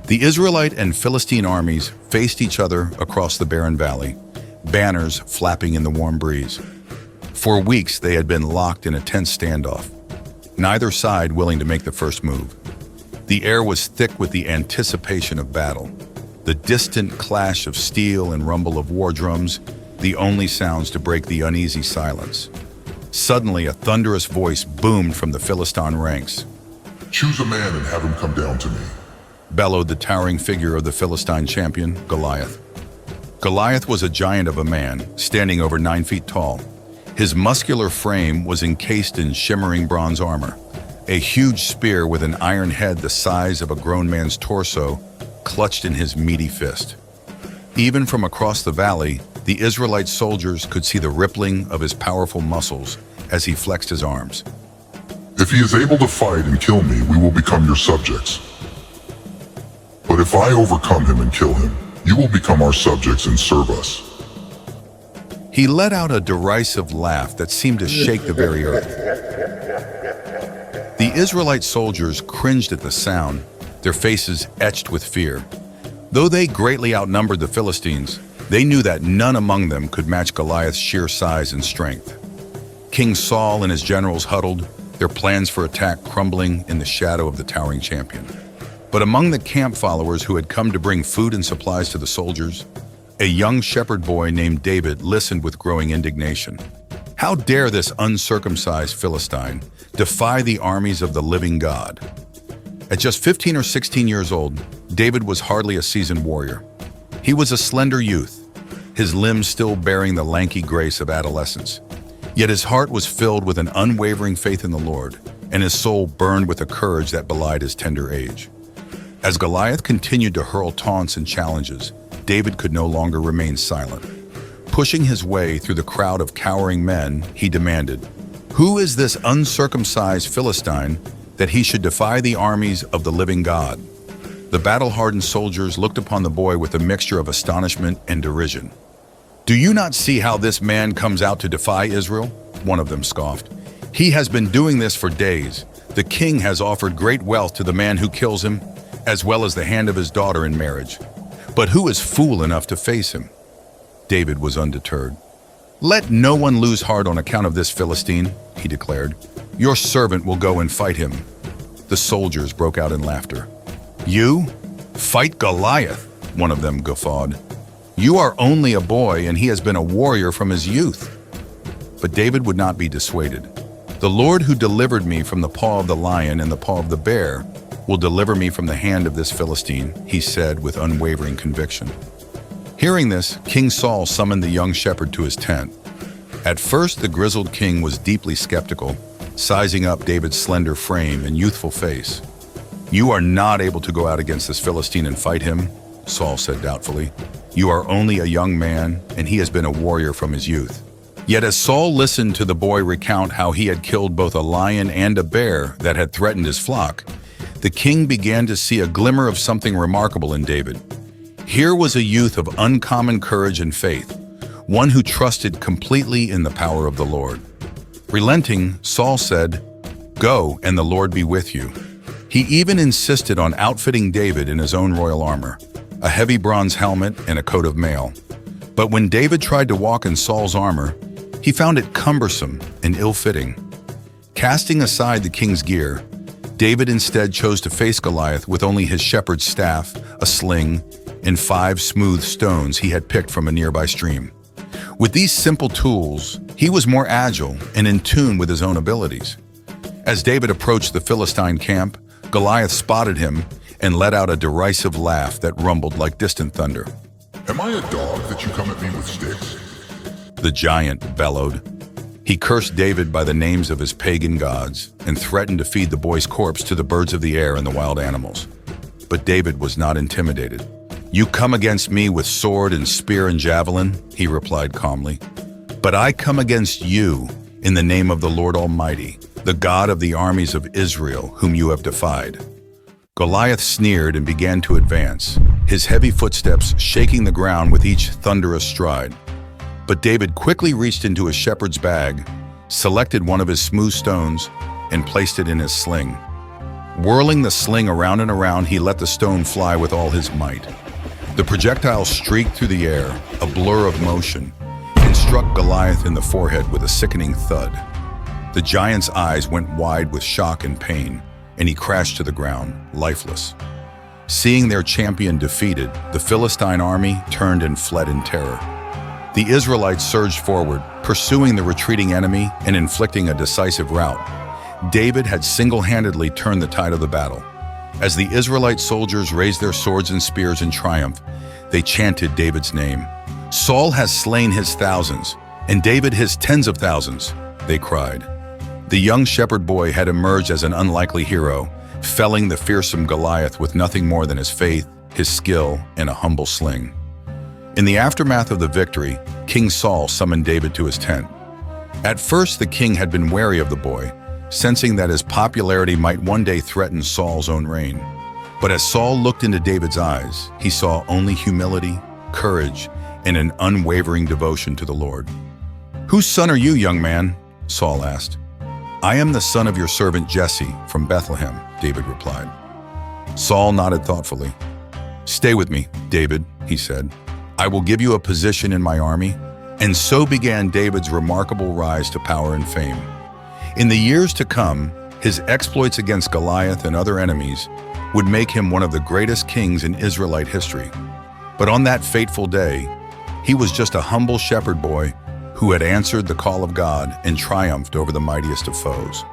The Israelite and Philistine armies faced each other across the barren valley, banners flapping in the warm breeze. For weeks they had been locked in a tense standoff, neither side willing to make the first move. The air was thick with the anticipation of battle, the distant clash of steel and rumble of war drums, the only sounds to break the uneasy silence. Suddenly, a thunderous voice boomed from the Philistine ranks. "Choose a man and have him come down to me," bellowed the towering figure of the Philistine champion, Goliath. Goliath was a giant of a man, standing over 9 feet tall. His muscular frame was encased in shimmering bronze armor. A huge spear with an iron head the size of a grown man's torso clutched in his meaty fist. Even from across the valley, the Israelite soldiers could see the rippling of his powerful muscles as he flexed his arms. "If he is able to fight and kill me, we will become your subjects. But if I overcome him and kill him, you will become our subjects and serve us." He let out a derisive laugh that seemed to shake the very earth. The Israelite soldiers cringed at the sound, their faces etched with fear. Though they greatly outnumbered the Philistines, they knew that none among them could match Goliath's sheer size and strength. King Saul and his generals huddled, their plans for attack crumbling in the shadow of the towering champion. But among the camp followers who had come to bring food and supplies to the soldiers, a young shepherd boy named David listened with growing indignation. How dare this uncircumcised Philistine defy the armies of the living God? At just 15 or 16 years old, David was hardly a seasoned warrior. He was a slender youth, his limbs still bearing the lanky grace of adolescence. Yet his heart was filled with an unwavering faith in the Lord, and his soul burned with a courage that belied his tender age. As Goliath continued to hurl taunts and challenges, David could no longer remain silent. Pushing his way through the crowd of cowering men, he demanded, "Who is this uncircumcised Philistine that he should defy the armies of the living God?" The battle-hardened soldiers looked upon the boy with a mixture of astonishment and derision. "Do you not see how this man comes out to defy Israel?" one of them scoffed. "He has been doing this for days. The king has offered great wealth to the man who kills him, as well as the hand of his daughter in marriage. But who is fool enough to face him?" David was undeterred. "Let no one lose heart on account of this Philistine," he declared. "Your servant will go and fight him." The soldiers broke out in laughter. "You? Fight Goliath?" one of them guffawed. "You are only a boy, and he has been a warrior from his youth." But David would not be dissuaded. "The Lord who delivered me from the paw of the lion and the paw of the bear will deliver me from the hand of this Philistine," he said with unwavering conviction. Hearing this, King Saul summoned the young shepherd to his tent. At first, the grizzled king was deeply skeptical, sizing up David's slender frame and youthful face. "You are not able to go out against this Philistine and fight him," Saul said doubtfully. "You are only a young man, and he has been a warrior from his youth." Yet as Saul listened to the boy recount how he had killed both a lion and a bear that had threatened his flock, the king began to see a glimmer of something remarkable in David. Here was a youth of uncommon courage and faith, one who trusted completely in the power of the Lord. Relenting, Saul said, "Go, and the Lord be with you." He even insisted on outfitting David in his own royal armor, a heavy bronze helmet and a coat of mail. But when David tried to walk in Saul's armor, he found it cumbersome and ill-fitting. Casting aside the king's gear, David instead chose to face Goliath with only his shepherd's staff, a sling, and 5 smooth stones he had picked from a nearby stream. With these simple tools, he was more agile and in tune with his own abilities. As David approached the Philistine camp, Goliath spotted him and let out a derisive laugh that rumbled like distant thunder. "Am I a dog that you come at me with sticks?" The giant bellowed. He cursed David by the names of his pagan gods and threatened to feed the boy's corpse to the birds of the air and the wild animals. But David was not intimidated. "You come against me with sword and spear and javelin," he replied calmly. "But I come against you in the name of the Lord Almighty, the God of the armies of Israel, whom you have defied." Goliath sneered and began to advance, his heavy footsteps shaking the ground with each thunderous stride. But David quickly reached into his shepherd's bag, selected one of his smooth stones, and placed it in his sling. Whirling the sling around and around, he let the stone fly with all his might. The projectile streaked through the air, a blur of motion, and struck Goliath in the forehead with a sickening thud. The giant's eyes went wide with shock and pain, and he crashed to the ground, lifeless. Seeing their champion defeated, the Philistine army turned and fled in terror. The Israelites surged forward, pursuing the retreating enemy and inflicting a decisive rout. David had single-handedly turned the tide of the battle. As the Israelite soldiers raised their swords and spears in triumph, they chanted David's name. "Saul has slain his thousands, and David his tens of thousands," they cried. The young shepherd boy had emerged as an unlikely hero, felling the fearsome Goliath with nothing more than his faith, his skill, and a humble sling. In the aftermath of the victory, King Saul summoned David to his tent. At first, the king had been wary of the boy, sensing that his popularity might one day threaten Saul's own reign. But as Saul looked into David's eyes, he saw only humility, courage, and an unwavering devotion to the Lord. "Whose son are you, young man?" Saul asked. "I am the son of your servant Jesse from Bethlehem," David replied. Saul nodded thoughtfully. "Stay with me, David," he said. "I will give you a position in my army." And so began David's remarkable rise to power and fame. In the years to come, his exploits against Goliath and other enemies would make him one of the greatest kings in Israelite history. But on that fateful day, he was just a humble shepherd boy who had answered the call of God and triumphed over the mightiest of foes.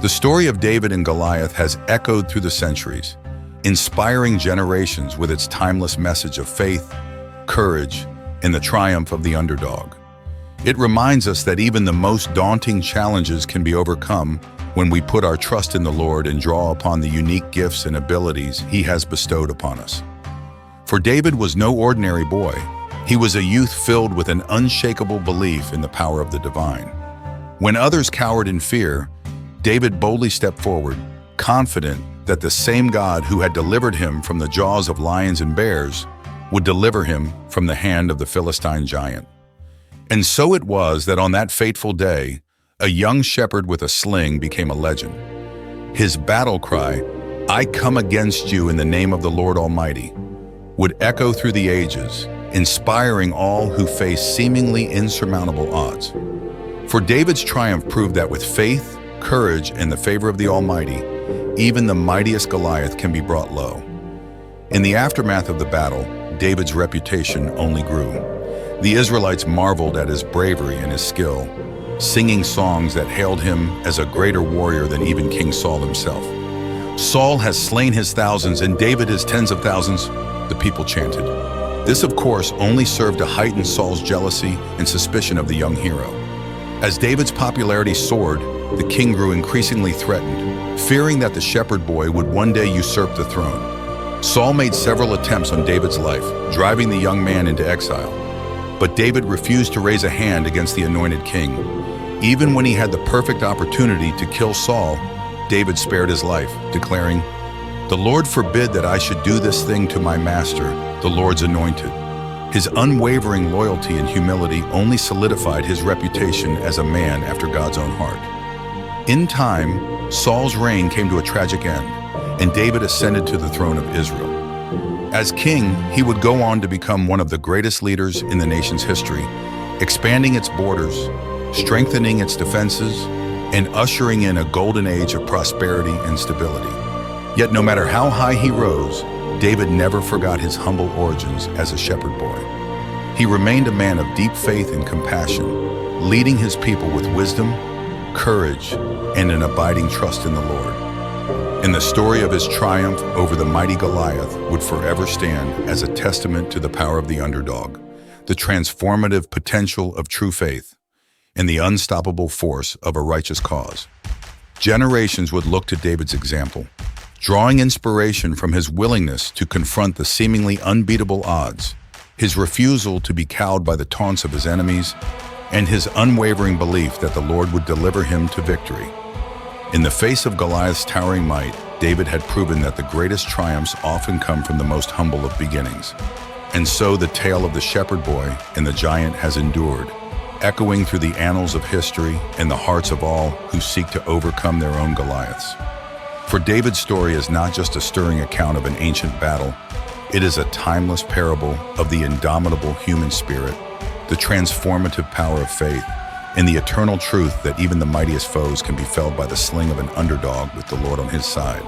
The story of David and Goliath has echoed through the centuries, inspiring generations with its timeless message of faith, courage, and the triumph of the underdog. It reminds us that even the most daunting challenges can be overcome when we put our trust in the Lord and draw upon the unique gifts and abilities He has bestowed upon us. For David was no ordinary boy. He was a youth filled with an unshakable belief in the power of the divine. When others cowered in fear, David boldly stepped forward, confident that the same God who had delivered him from the jaws of lions and bears would deliver him from the hand of the Philistine giant. And so it was that on that fateful day, a young shepherd with a sling became a legend. His battle cry, "I come against you in the name of the Lord Almighty," would echo through the ages, inspiring all who face seemingly insurmountable odds. For David's triumph proved that with faith, courage, and the favor of the Almighty, even the mightiest Goliath can be brought low. In the aftermath of the battle, David's reputation only grew. The Israelites marveled at his bravery and his skill, singing songs that hailed him as a greater warrior than even King Saul himself. "Saul has slain his thousands and David his tens of thousands," the people chanted. This, of course, only served to heighten Saul's jealousy and suspicion of the young hero. As David's popularity soared, the king grew increasingly threatened, fearing that the shepherd boy would one day usurp the throne. Saul made several attempts on David's life, driving the young man into exile. But David refused to raise a hand against the anointed king. Even when he had the perfect opportunity to kill Saul, David spared his life, declaring, "The Lord forbid that I should do this thing to my master, the Lord's anointed." His unwavering loyalty and humility only solidified his reputation as a man after God's own heart. In time, Saul's reign came to a tragic end, and David ascended to the throne of Israel. As king, he would go on to become one of the greatest leaders in the nation's history, expanding its borders, strengthening its defenses, and ushering in a golden age of prosperity and stability. Yet no matter how high he rose, David never forgot his humble origins as a shepherd boy. He remained a man of deep faith and compassion, leading his people with wisdom, courage, and an abiding trust in the Lord. And the story of his triumph over the mighty Goliath would forever stand as a testament to the power of the underdog, the transformative potential of true faith, and the unstoppable force of a righteous cause. Generations would look to David's example, drawing inspiration from his willingness to confront the seemingly unbeatable odds, his refusal to be cowed by the taunts of his enemies, and his unwavering belief that the Lord would deliver him to victory. In the face of Goliath's towering might, David had proven that the greatest triumphs often come from the most humble of beginnings. And so the tale of the shepherd boy and the giant has endured, echoing through the annals of history and the hearts of all who seek to overcome their own Goliaths. For David's story is not just a stirring account of an ancient battle, it is a timeless parable of the indomitable human spirit, the transformative power of faith, and the eternal truth that even the mightiest foes can be felled by the sling of an underdog with the Lord on his side.